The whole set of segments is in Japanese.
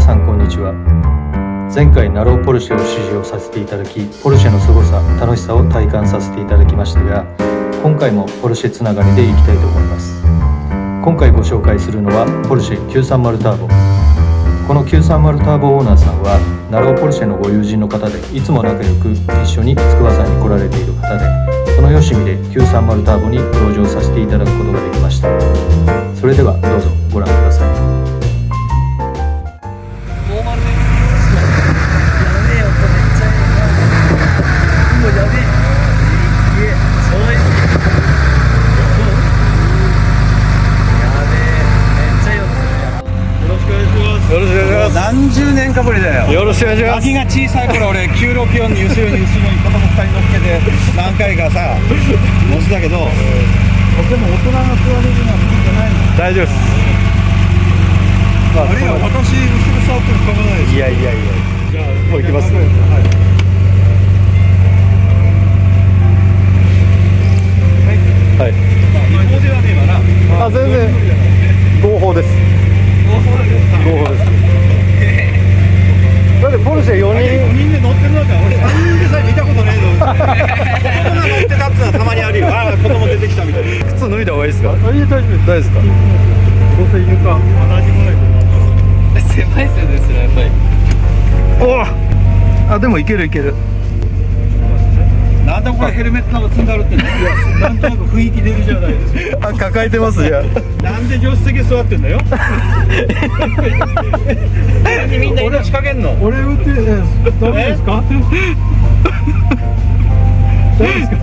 さんこんにちは。前回ナローポルシェを試乗させていただき、ポルシェの凄さ、楽しさを体感させていただきましたが、今回もポルシェつながりでいきたいと思います。今回ご紹介するのはポルシェ930ターボ。この930ターボオーナーさんはナローポルシェのご友人の方で、いつも仲良く一緒に筑波山に来られている方で、そのよしみで930ターボに同乗させていただくことができました。それではどうぞご覧ください。何十年かぶりだよ。よろしくお願いします。ガキが小さい頃俺964に後ろに子供2人乗っけて何回かさ乗せたけど、でも大人が座れるのは見てないの。大丈夫です。あれや私後ろ座っても構わないです。いやじゃあもう行きますね。はい。違法ではねえわな。あ、全然合法です。合法です。だってポルシェ4 4人で乗ってる中俺3人でさえ見たことないの。子供が乗ってたってのはたまにあるよ。ああ子供出てきたみたいな。靴脱いだ方がいいですか？大丈夫ですか？どうせ床同じもないと思う。狭いですよやっぱり。おお。あ、でもいける。なんだこれヘルメットの積んであるってなんとなく雰囲気出るじゃないですか。あ、抱えてますじゃなんで助手席座ってんだよ。みんな俺仕掛けんの。俺運転ダメですか？ダメですか？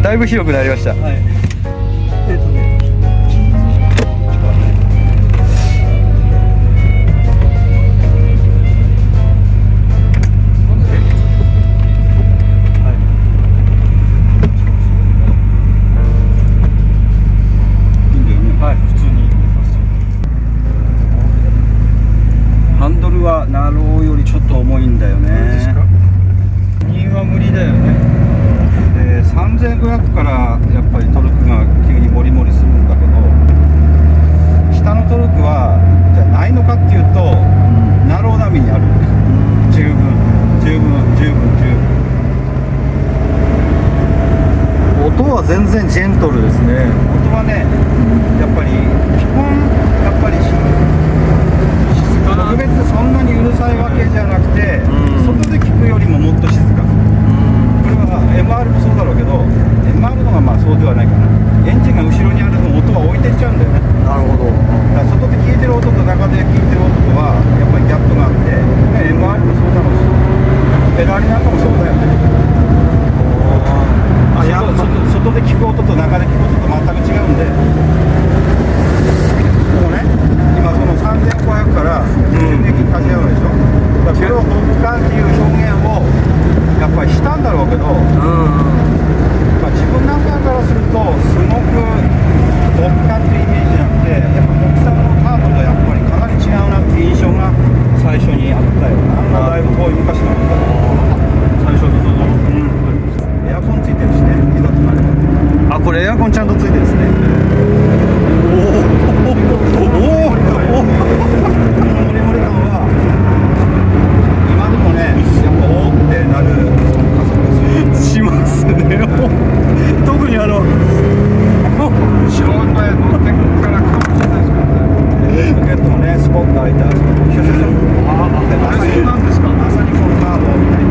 だいぶ広くなりました。はい。ハンドルはナローよりちょっと重いんだよね。2は無理だよね。3500からやっぱりトルクが急にモリモリするんだけど、下のトルクはじゃないのかっていうと、ナロー並みにある。十分。音は全然ジェントルですね。音はね、やっぱり基本やっぱり特別そんなにうるさいわけじゃなくて、外で聞くよりももっと静か。これは MR もそうだろうけど、MR のがまあそうではないかな。エンジンが後ろにある分音は置いてっちゃうんだよね。なるほど。だから外で聞いてる音と中で聞いてる音とはやっぱりギャップがあって、MR もそうだろうし、フェラーリなんかもそうだよね。外で聞く音と中で聞く音と全く違うんで、もうね、今その3500から電撃かけ合うでしょ。だからそれを極感っていう表現をやっぱりしたんだろうけど、まあ、自分なんかからするとすごく極感っていうイメージじゃなくて、やっぱ国産のターボとやっぱりかなり違うなっていう印象が最初にあったよな。だいぶこういう昔のものだ。最初のエアコンついてるしね、いざとなれば。あ、これエアコンちゃんとついてるんですね。モリモリ感は今でもね、やっぱおーってなる加速しますね。特に後ろ前乗ってからかもしれないですけどね。ポケットもね、スポッと開いた。シュシュシュ。あれなんですか？朝にこのターボみたいな。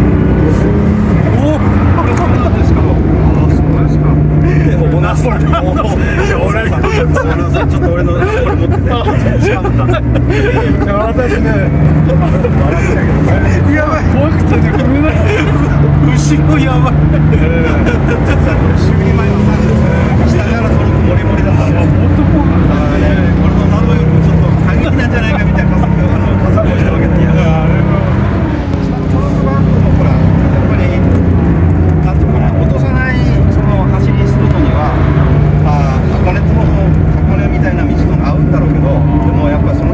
おお、これそうなんですか？あ、そうですか。オーナーさん、ちょっと俺のこれ持ってて。私ね、笑っちゃうけど。やばい。怖くてね、後ろやばい。修理前はさ、下からトルクモリモリだったんで。男がね、俺のナロよりもちょっと過激なんじゃないかみたいな加速をしたわけだ。いや、あれは下のトルクバンドもほら、やっぱりなんていうかな、落とさないその走りするのには、箱根みたいな道のが合うんだろうけど、でもやっぱその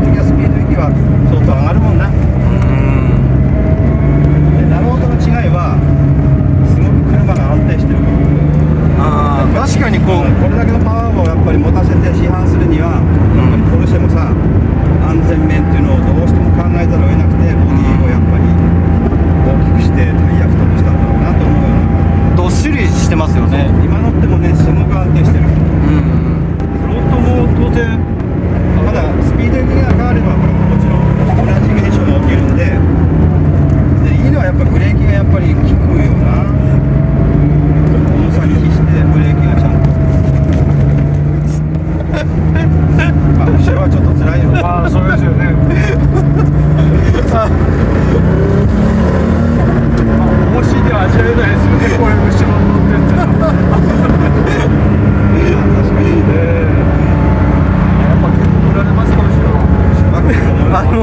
こ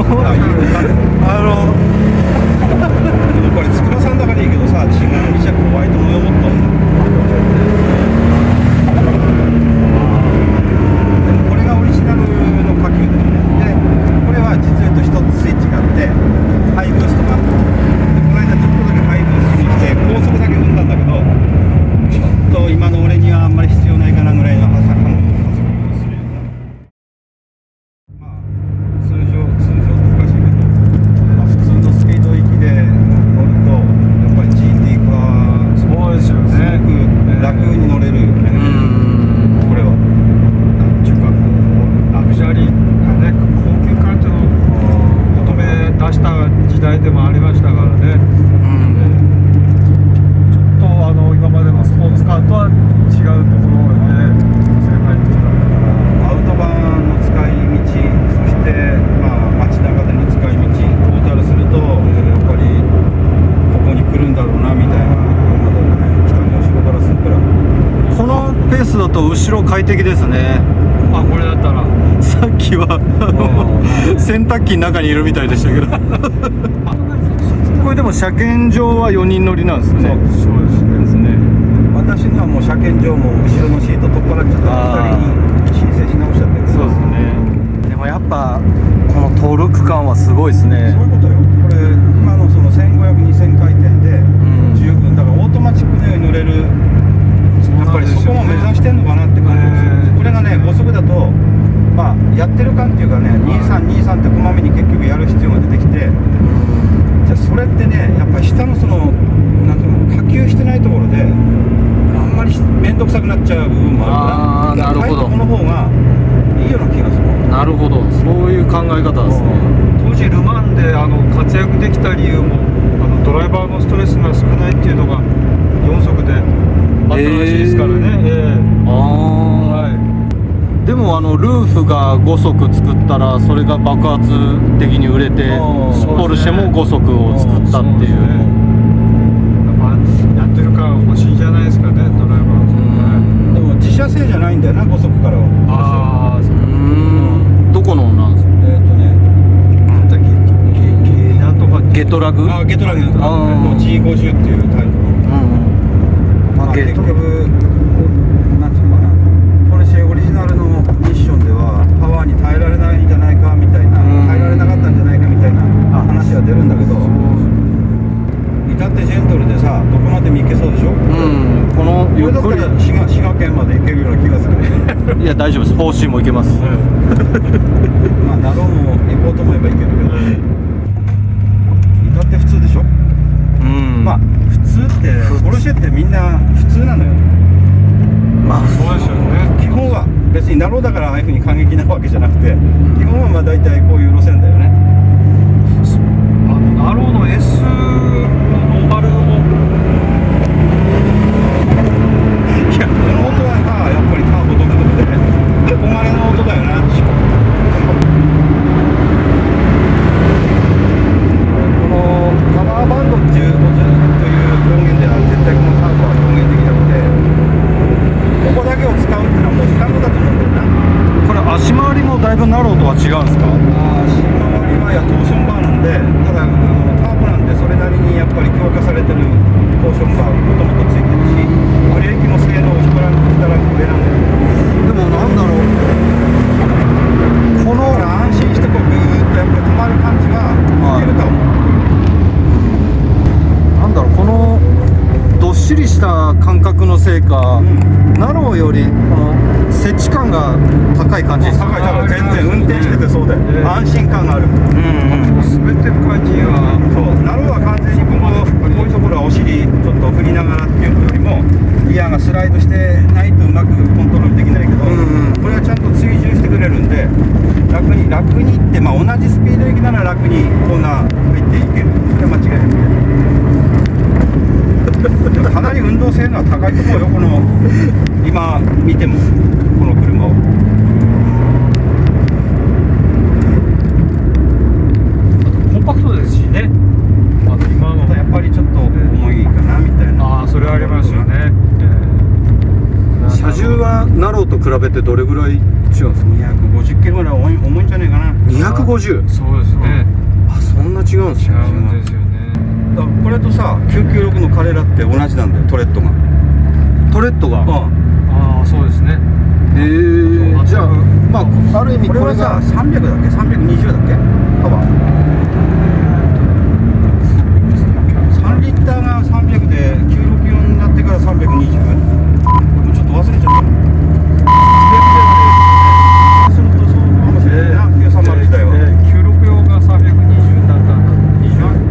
れ筑波山だからいいけどさ、違う2着ホワイト模様持っとんの。でもこれがオリジナルの火球だよね。でこれは実は言うと1つスイッチがあって、ハイブーストが、でこの間ちょっとだけハイブーストにして高速だけ踏んだんだけど、ちょっと今の俺にはあんまり必要ないかなぐらいの加速をするような。まあ通常難しいけど、まあ、普通のスピード域で乗るとやっぱり GT 化はそうですよすね。ごく楽に乗れるよね、これは。なんちゅうかこうラグジュアリーなね、高級感というのを求め出した時代でもありましたからね。ちょっと今までのスポーツカーとは違うところで入ってきた。アウトバーンの使い道、そして、まあ、街中での使い道トータルすると、やっぱりここに来るんだろうなみたいな車だよね。北の後ろからすったらこのペースだと後ろ快適ですね。あ、これだったらさっきは洗濯機の中にいるみたいでしたけどこれでも車検上は4人乗りなんですね。そうですね。私のはもう車検上も後ろのシート取っ払っちゃったら2人に申請し直しちゃってる。そうですね。でもやっぱこのトルク感はすごいですね。そういうことよ。これ今のその1500、2000回転で十分だからオートマチックのように乗れる。やっぱりそこも目指してんのかなって感じですよ。これがね5速だと、まあやってる感っていうかね、2323ってこまめに結局やる必要が出てきて、じゃあそれってねやっぱり下のそのなんていうの波及してないところであんまり面倒くさくなっちゃう部分もあるから、なるほど。この方がいいような気がする。なるほど、そういう考え方ですね。当時ルマンで活躍できた理由もドライバーのストレスが少ないっていうのが4速であったらしいですからね。ああ、でもルーフが5速作ったらそれが爆発的に売れて、ポルシェも5速を作ったっていう。やっぱやってる感欲しいんじゃないですかね、ドライバーは。でも自社製じゃないんだよな、5速からは。ああ、そう。どこのなんですか。なんだっけ、なんとかゲトラグ。ゲトラグの G50 っていうタイプの。まあ、結局なんていうのかな、ポルシェオリジナルのミッションではパワーに耐えられないんじゃないかみたいな、耐えられなかったんじゃないかみたいな話は出るんだけど、至ってジェントルでさ、どこまでも行けそうでしょ。このこれだったら滋賀県まで行けるような気がするね。いや大丈夫です、方針もいけます。まあナローも行こうと思えば行けるけど、至って普通でしょ。まあ普通ってポルシェってみんな普通なのよ。まあそうですよね。基本は別にナローだからああいうふうに過激なわけじゃなくて、基本はまあ大体こういう路線だよね。ナローの S のノーマルもいや、この音はさ、やっぱりターボ独特で憧れの音だよな。このパワーバンドっていう表現では絶対このターボは表現できなくて、ここだけを使うっていうのはもう不可能だと思うんだよな。これ足回りもだいぶナローとは違うんですか。足回りはやトーションバーなんで、ただターボなんでそれなりにやっぱり強化されてるトーションバーもともとついてるし、ブレーキの性能を一ランク二ランク上なんだよ。でもなんだろう、このだから安心してこうグーッとやっぱり止まる感じがいけると思う。なんだろう、このどっしりした感覚のせいか、ナローよりこの接地感が高い感じです。高い高い、全然運転しててそうだよ、安心感がある。滑ってる感じはそうナローは完全にこういうところはお尻ちょっと振りながらっていうのよりもギアがスライドしてないとうまくコントロールできないけど、これはちゃんと追従してくれるんで楽にって、まあ、同じスピード域なら楽にコーナー入っていける。これは間違いない。かなり運動性能は高いと思うよ、この今見てもこの車を。コンパクトですしね。今のやっぱりちょっと重いかなみたいな。それはありますよね。車重はナローと比べてどれぐらい違うんですか。250キロぐらい重いんじゃないかな。250 150。そうですね、あ、そんな違うんです違ね。うんですよね。だからこれとさ996の彼らって同じなんだよ、トレッドが。トレッドが。うん。ああ、そうですね。そうじゃあ全くまあある意味これはこれがさ300だっけ、320だっけ、パワー。3リッターが300で964になってから320。もうちょっと忘れちゃった。そうするとそうかもしれないな、930自体は。964が320になったんだ。20。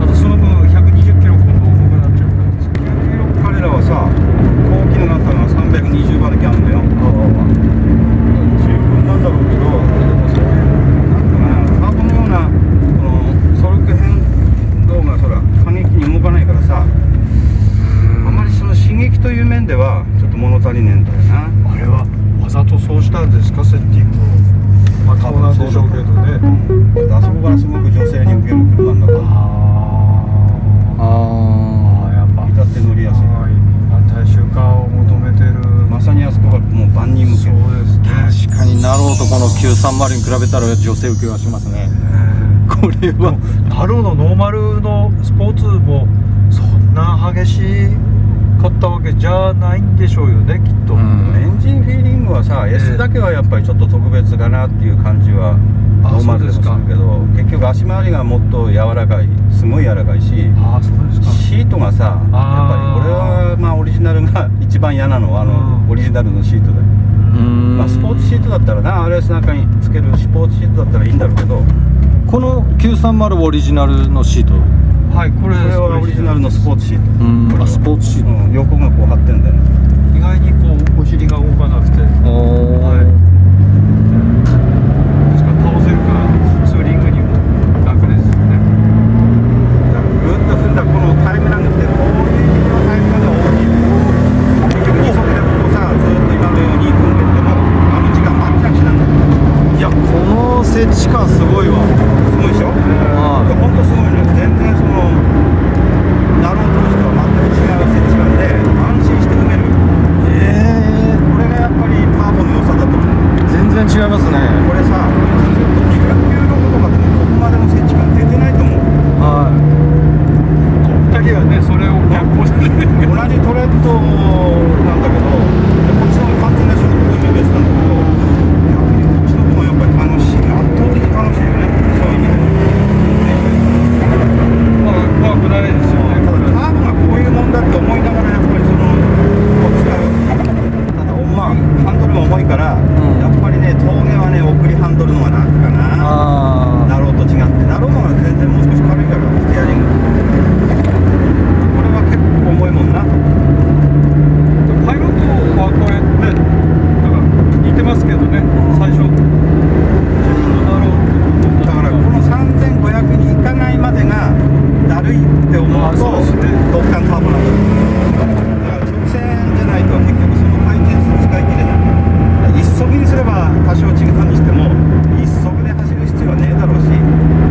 あとその分120キロ今度重くなっちゃう感じですか。996彼らはさ、後期の中が320馬力あるんだよ。十分なんだろうけど、でもそういうなんかな、カーボンのようなこのソルク変動がそら過激に動かないからさ、あまりその刺激という面ではちょっと物足りねえんだよな。あれはわざとそうしたんですか、セッティングを。まあそうなんでしょうけどね。あそこからすごく女性に受ける車なんだから、ああ、やっぱ至って乗りやすい。大衆化を求めてる。まさにあそこがもう万人向け。そうですね。確かになろうとこの930に比べたら女性受けはしますね。これはナローのノーマルのスポーツもそんな激しかったわけじゃないんでしょうよね、きっと。うんエンジンフィーリングはさ、S だけはやっぱりちょっと特別かなっていう感じはあノーマルでもするけど、結局足回りがもっと柔らかい、すごい柔らかいし、ああ、そうですか。シートがさ、やっぱりあーこれはまあオリジナルが一番嫌なのはうんオリジナルのシートだよ。まあスポーツシートだったらな、RS なんかにつけるスポーツシートだったらいいんだろうけど、この930オリジナルのシート。はい、これこれはオリジナルのスポーツシート。あ、スポーツシート。横がこう張ってんだよね。意外にこうお尻が動かなくて、ですから倒せるからツーリングにも楽ですよね。だからぐーっと踏んだこのタイムラグってこういう意味のタイムラグが大きい。結局2速でここさ、ずーっと今のように踏んでってもあの時間全くしなんだよ。いや、この設置感すごいわ。すごいでしょ。はい本当すごいね。全然そのナロー当時とは全く違う設置感で安心して踏める。これがやっぱりターボの良さだと思う。全然違いますね。これさ、ずっと996とかでもここまでの設置感出てないと思う。はだけはね、それを逆行してる。同じトレッドなんだけど、こっちの方が完全なショックベースなんだけど、逆にこっちの方がやっぱり楽しい、圧倒的に楽しいよね、そういう意味で。まあ怖くないですよね。ただカーブがこういうもんだって思いながらやっぱりそのこう使う。ただ重い、ハンドルが重いから、やっぱりね峠はね送りハンドルの方が楽かな。ナローと違ってナローの方が全然もう少し軽いからステアリング。これは結構重いもんな。パイロットはこれね、だから似てますけどね、最初。自分のナローだからこの3500に行かないまでがだるいって思うとそうですねドッカンターボなんだよ。だから直線じゃないと結局その回転数使い切れない。一速にすれば多少違うにしても一速で走る必要はねえだろうし、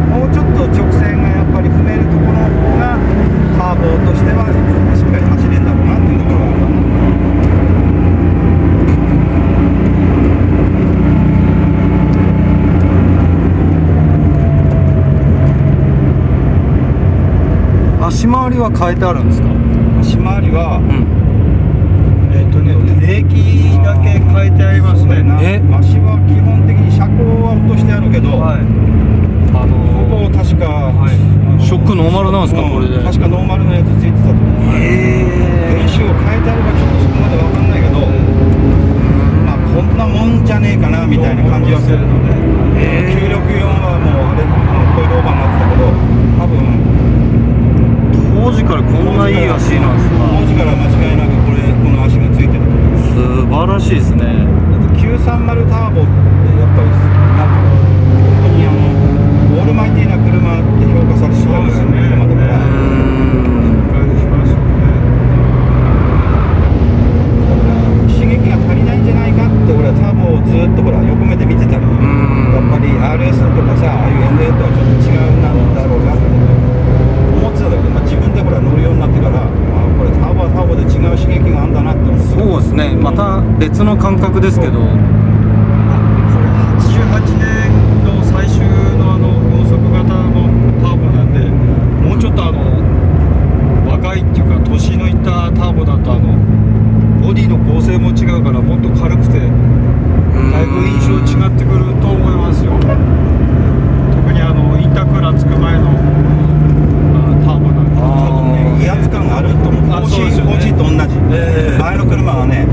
もうちょっと直線がやっぱり踏めるところの方がターボとしてはしっかり走れるんだろうなっていうところがあるかな。足回りは変えてあるんですか？足回りは、ブレーキだけ変えてありますね。足は基本的に車高は落としてあるけど、はい。ここ確か、ショックノーマルなんですか、これで。確かノーマルのやつついてたと思う。練習を変えてあるかちょっとそこまでわかんないけど、まあこんなもんじゃねえかなみたいな感じはするので、964はもうあれコイルオーバーになってたけど、多分当時からこんないい足なんですか？当時から間違いなくこの足がついてると思う。素晴らしいですね。だって930ターボってやっぱりなんか本当にオールマイティーな車って評価されてたぐらいの車だから、刺激が足りないんじゃないかって俺はターボをずっとほら横目で見てたの。やっぱり RS とかさ、ああいう NA とはちょっと違うなんだろうなって思ってたんだけど、まあ、自分でほら乗るようになってから、あこれターボはターボで違う刺激があるんだなって思って。そうですね。まあた別の感覚ですけど、これ88年の最終の4速型のターボなんで、もうちょっと若いっていうか年のいったターボだとボディの構成も違うからもっと軽くてだいぶ印象違ってくると思いますよ。特にインタークーラーつく前のターボなんで、威圧感があると思う。あそうですよね OG と同じ、前の車はね、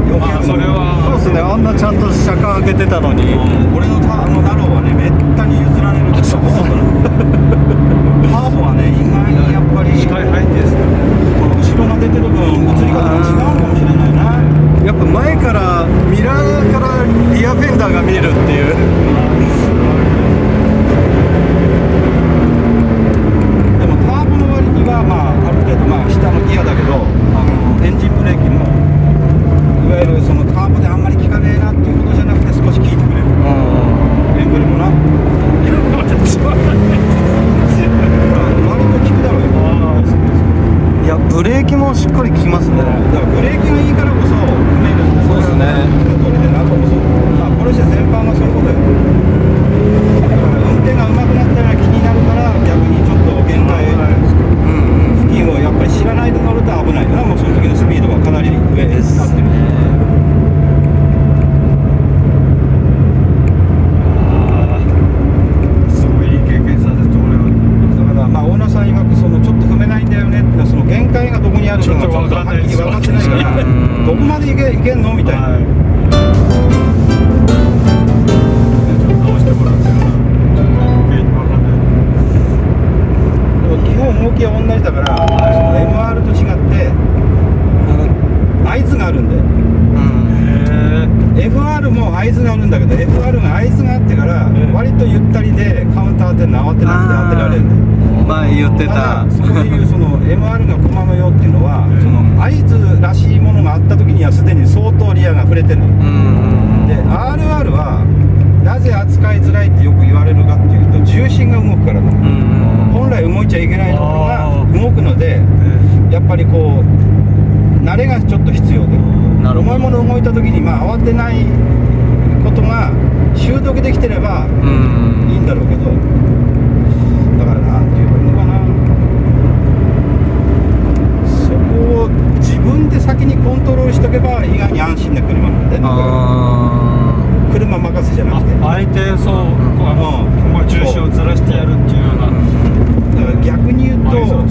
余計それはそうですね、あんなちゃんと車間開けてたのに、俺のナローはね、めったに譲られるってことターボはね、意外にやっぱり視界入ってですね、この後ろが出てる分、映り方が違うのかもしれないな。やっぱ前からミラーからリアフェンダーが見えるっていう。でもターボの割には、まあ、ある程度、まあ、下のギアだけど、エンジンブレーキもいわゆるそのターボであんまり効かねえなっていうことじゃなくて少し効いてくれる。エンブレもな割と効くだろうよ。いや、ブレーキもしっかり効きますね。だからブレーキがいいからこそ踏める。そうですね。一通りでなんともそう。まあポルシェ全般がそういうことよ。だから運転が上手くなったら気になるから逆にちょっと限界付近をやっぱり知らないで乗ると危ないな。もうその時のスピードがかなり上になってる。すごいいい経験させてもらいました。だからまあオーナーさん曰くそのちょっと踏めないんだよねっていうのはその限界がどこにあるのかちょっとはっきり分かってないからどこまでいけんのみたいな。直してもらってるな。余計に分かんない。基本動きは同じだからその MR と違って合図があるんで、FR も合図があるんだけど FR が合図があってから割とゆったりでカウンター当てるの慌てなくて当てられるんで。前言ってたただそこでいうその MR が駒のようっていうのはその合図らしいものがあった時にはすでに相当リアが触れてる。で RR はなぜ扱いづらいってよく言われるかっていうと重心が動くからだ。本来動いちゃいけないところが動くのでやっぱりこう慣れがちょっと必要で重いもの動いた時にまあ慌てないことが習得できてればいいんだろうけどだからなんて言えばいいのかなそこを自分で先にコントロールしとけば意外に安心な車なんで車任せじゃなくてあえてそう重心をずらしてやるっていうような。だから逆に言うとそう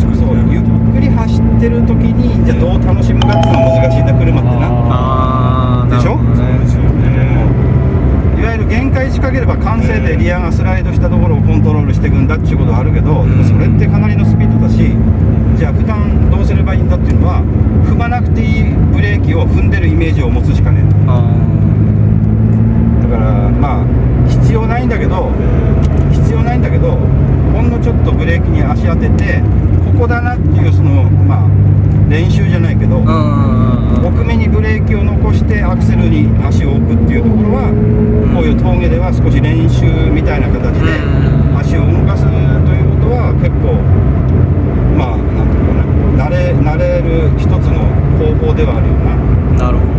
ゆっくり走ってる時にじゃあどう楽しむかっていうのが難しいんだ車ってなでしょ。いわゆる限界近ければ完成でリアがスライドしたところをコントロールしていくんだっていうことはあるけど、でもそれってかなりのスピードだしじゃあ普段どうすればいいんだっていうのは踏まなくていいブレーキを踏んでるイメージを持つしかねえ。だからまあ必要ないんだけどほんのちょっとブレーキに足当ててここだなっていうそのまあ練習じゃないけど奥目にブレーキを残してアクセルに足を置くっていうところはこういう峠では少し練習みたいな形で足を動かすということは結構まあなんていうかな慣れる一つの方法ではあるよな。なるほど。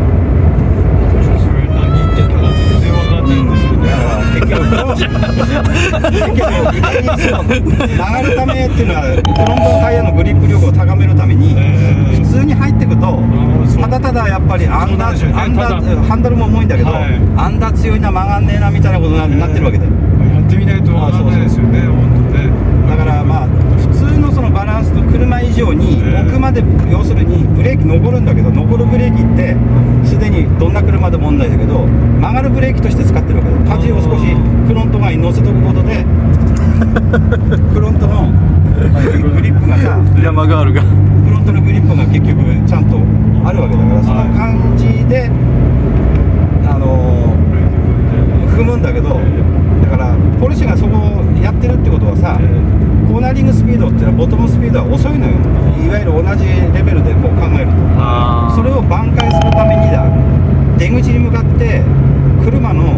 それ何言ってんのか全然わかんないんですよね。曲がるためっていうのはフロントタイヤのグリップ力を高めるために普通に入っていくとただただやっぱりハンドルも重いんだけどアンダー強いな曲がんねえなみたいなことになってるわけだよ。やってみないとわかんないですよね本当ね。だからまあ普通のそのバランスと車以上に奥まで要するにブレーキ残るんだけど残るブレーキってすでにどんな車でも問題だけど曲がるブレーキとして使ってるわけだ。舵を少しフロント側に乗せとくことでフロントのグリップがさ山ガールがフロントのグリップが結局ちゃんとあるわけだからその感じで踏むんだけどだからポルシェがそこをやってるってことはさコーナリングスピードっていうのはボトムスピードは遅いのよ。いわゆる同じレベルでこう考えるとそれを挽回するためにだ出口に向かって車の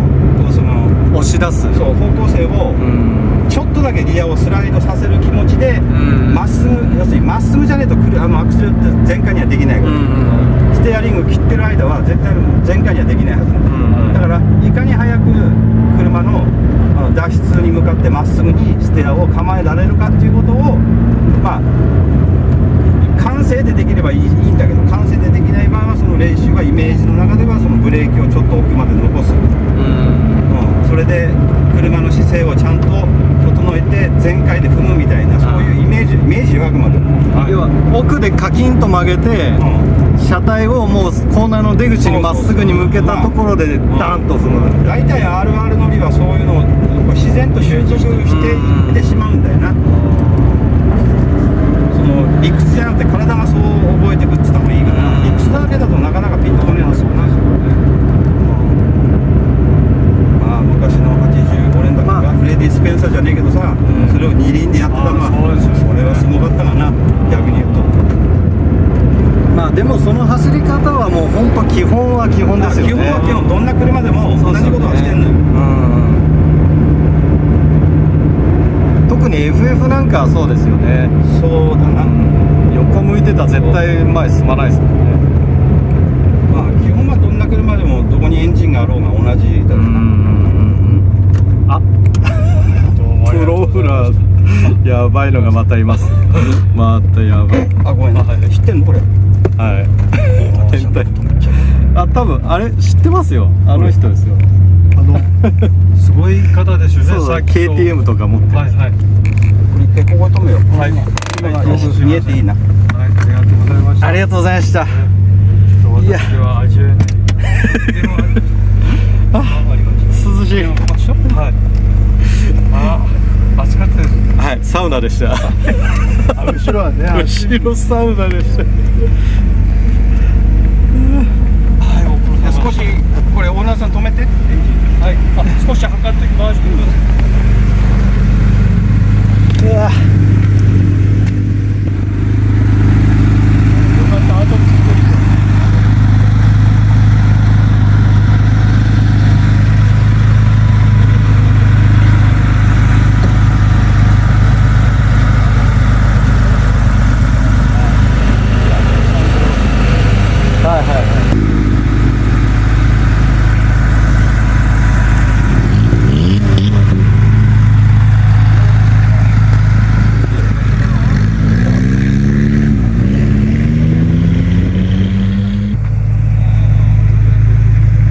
その押し出すそう方向性をちょっとだけリアをスライドさせる気持ちでまっすぐ要するにまっすぐじゃねえとアクセルって前回にはできないからステアリング切ってる間は絶対前回にはできないはずなんだ、だからいかに早く車の脱出に向かってまっすぐにステアを構えられるかっていうことをまあ完成でできればいいんだけど、完成でできない場合はその練習はイメージの中ではそのブレーキをちょっと奥まで残す、それで車の姿勢をちゃんと整えて全開で踏むみたいな、そういうイメージはあくまでも、要は奥でカキンと曲げて、車体をもうコーナーの出口にまっすぐに向けたところでダーンと踏む。大体 RR 乗りはそういうのを自然と習得していってしまうんだよな。その理屈じゃなくて体がそう覚えてくって言った方がいいかな。理屈だけだとなかなかピンとこねえな。そうなんですよね。まあ昔の85年だとか、フレディ・スペンサーじゃねえけどさ、それを二輪でやってたのはこれはすごかったかな、逆に言うと。まあでもその走り方はもう本当基本は基本ですよね。基本は基本、どんな車でも同じことはしてんのよ。特に FF なんかはそうですよね。そうだな。横向いてたら絶対前進まないですもんね。まあ基本はどんな車でもどこにエンジンがあろうが同じだろうな。あ、プローラーやばいのがまたいます。またやばい。あ、ごめんな。知ってんのこれ。はい。変態。あ、多分あれ知ってますよ。あの人ですよ。すごい方ですよね。そうだ、KTM とか持ってる。はいはい。これ一回ここ止めよう。はい。見えていいな。はい、ありがとうございました。ありがとうございました。ちょっと私では味わえない。でも涼しい。はい。あ、暑かったです。はい、サウナでした。後ろはね、後ろサウナでした。少しこれオーナーさん止めて。はい。あ、少し測って回してください。うわ。よかった。あとつっはいはいはい。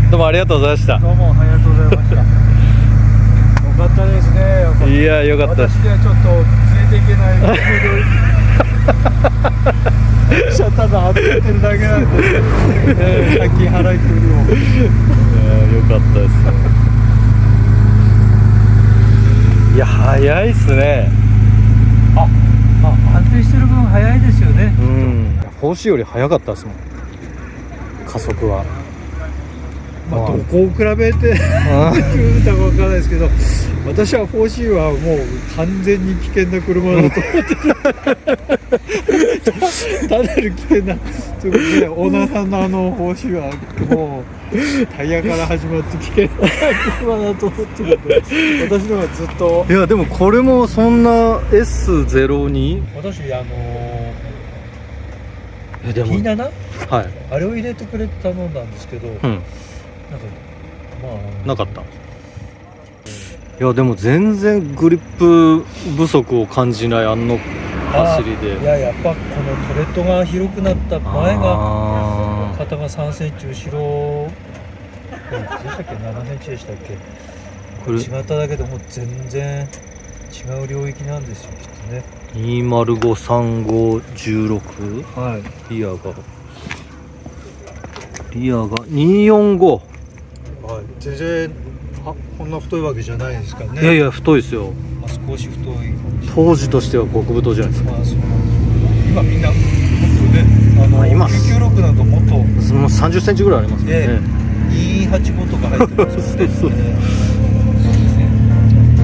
どうもありがとうございました。どうもありがとうございました。よかったですね。やっぱいや、よかったです。私ではちょっと連れていけない。シャタが外れてるだけなんで、借金払いくるよ。よかったです。いや、早いっすね。安定してる分早いですよね。うん。星より早かったですもん。加速は。まあ、どこを比べて言うたかわからないですけど、私は 4C はもう完全に危険な車だと思ってる。ただの危険な、そういうね、オーナーさんの4C はもうタイヤから始まって危険な車だと思ってるんで、私のはずっと。いや、でもこれもそんな S02？私でも P7？はい。あれを入れてくれって頼んだんですけど、うん。なんかまあなかった。いや、でも全然グリップ不足を感じないあの走りで。いや、やっぱこのトレッドが広くなった前があ肩が3センチ後ろでしたっけ、7センチでしたっけ。これ違っただけでもう全然違う領域なんですよ、きっとね。2053516、はい。リアが245。はい、全然こんな太いわけじゃないですからね。いやいや、太いですよ。まあ、少し太いかもしれない。当時としては極太じゃないですか。まあ、そう今みんなもっとね、あいます996だともっともう30センチぐらいありますよね。 285とか入ってますよね。そうそう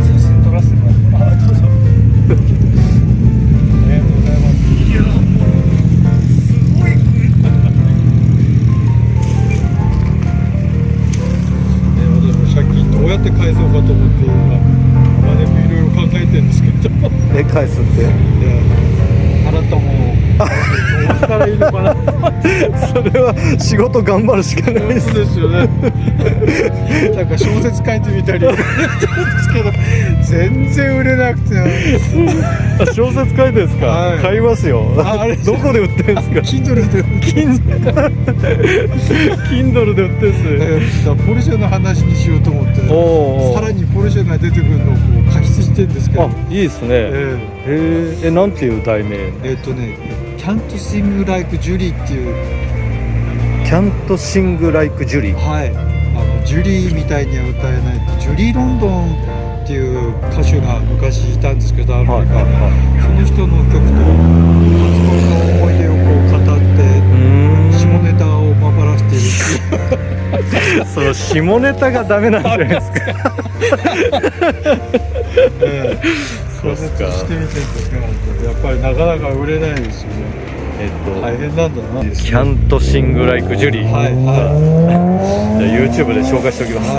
写真撮らせてもらって。どうぞ。ありがとうございます。いや、もうすごい。私も借金どうやって返そうかと思って今、まあね、いろいろ考えてるんですけど。返すって。払ったものをどうしたらいいのかな。それは仕事頑張るしかないです。そうですよね。なんか小説書いてみたりですけど、全然売れなくて。あ、小説書いてるんですか、はい買いますよ。あれどこで売ってるんですか。 Kindle で。Kindle で売ってるんです。だからポルシェの話にしようと思って、おーさらにポルシェが出てくるのをこう加筆してるんですけど、あ、いいですね。なんていう題名。Can't Sing Like Julie っていう、 Can't Sing Like Julie。はい、ジュリーみたいには歌えないジュリー・ロンドンっていう歌手が昔いたんですけど、アメリカに、その人の曲と初恋の思い出をこう語って下ネタをまばらしているっていう。その下ネタがダメなんじゃないですか。そうですか。してみてるんですけど、やっぱりなかなか売れないですよね。大変なんだな。Can't Sing Like Julie。はいはじゃあ YouTube で紹介しておきます。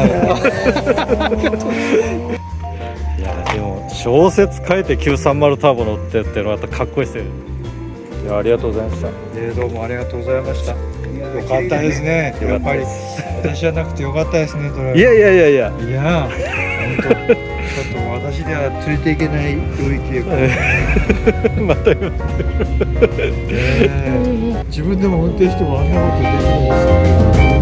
いやでも小説書いて930ターボ乗ってっていうのはやっぱかっこいいですよ。いやありがとうございました。どうもありがとうございました。よかったですね。やっぱり私じゃなくてよかったですね。ドライブ。いやいやいやいや。いや、本当。ちょっと私では連れていけない領域へ。また自分でも運転してもあんなことできないですよね。